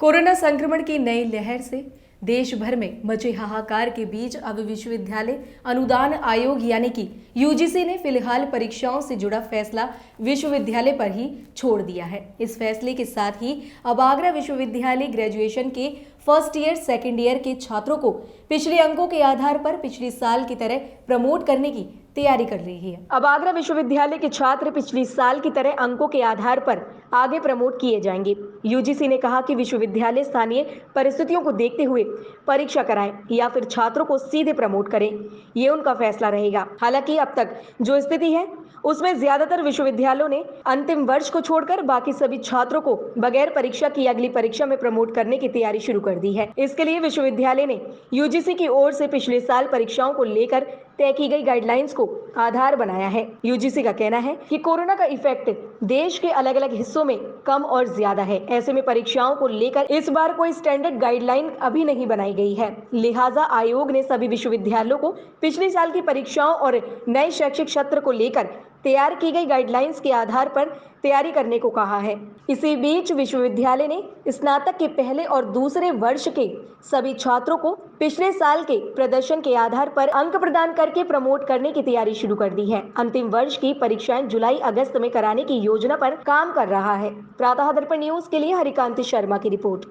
Corona संक्रमण की नई लहर से देश भर में मचे हाहाकार के बीच अब विश्वविद्यालय अनुदान आयोग यानी कि यूजीसी ने फिलहाल परीक्षाओं से जुड़ा फैसला विश्वविद्यालय पर ही छोड़ दिया है। इस फैसले के साथ ही अब आगरा विश्वविद्यालय ग्रेजुएशन के फर्स्ट ईयर सेकेंड ईयर के छात्रों को पिछले अंकों के आधार पर पिछले साल की तरह प्रमोट करने की तैयारी कर रही है। अब आगरा विश्वविद्यालय के छात्र पिछली साल की तरह अंकों के आधार पर आगे प्रमोट किए जाएंगे। यूजीसी ने कहा कि विश्वविद्यालय स्थानीय परिस्थितियों को देखते हुए परीक्षा कराएं या फिर छात्रों को सीधे प्रमोट करें, ये उनका फैसला रहेगा। हालांकि अब तक जो स्थिति है उसमें ज्यादातर विश्वविद्यालयों ने अंतिम वर्ष को छोड़कर बाकी सभी छात्रों को बगैर परीक्षा की अगली परीक्षा में प्रमोट करने की तैयारी शुरू कर दी है। इसके लिए विश्वविद्यालय ने यूजीसी की ओर से पिछले साल परीक्षाओं को लेकर तय की गई गाइडलाइंस को आधार बनाया है। यूजीसी का कहना है कि कोरोना का इफेक्ट देश के अलग अलग हिस्सों में कम और ज्यादा है। ऐसे में परीक्षाओं को लेकर इस बार कोई स्टैंडर्ड गाइडलाइन अभी नहीं बनाई गई है। लिहाजा आयोग ने सभी विश्वविद्यालयों को पिछले साल की परीक्षाओं और नए शैक्षिक सत्र को लेकर तैयार की गई गाइडलाइंस के आधार पर तैयारी करने को कहा है। इसी बीच विश्वविद्यालय ने स्नातक के पहले और दूसरे वर्ष के सभी छात्रों को पिछले साल के प्रदर्शन के आधार पर अंक प्रदान करके प्रमोट करने की तैयारी शुरू कर दी है। अंतिम वर्ष की परीक्षाएं जुलाई अगस्त में कराने की योजना पर काम कर रहा है। प्रातः दर्पण न्यूज के लिए हरिकांत शर्मा की रिपोर्ट।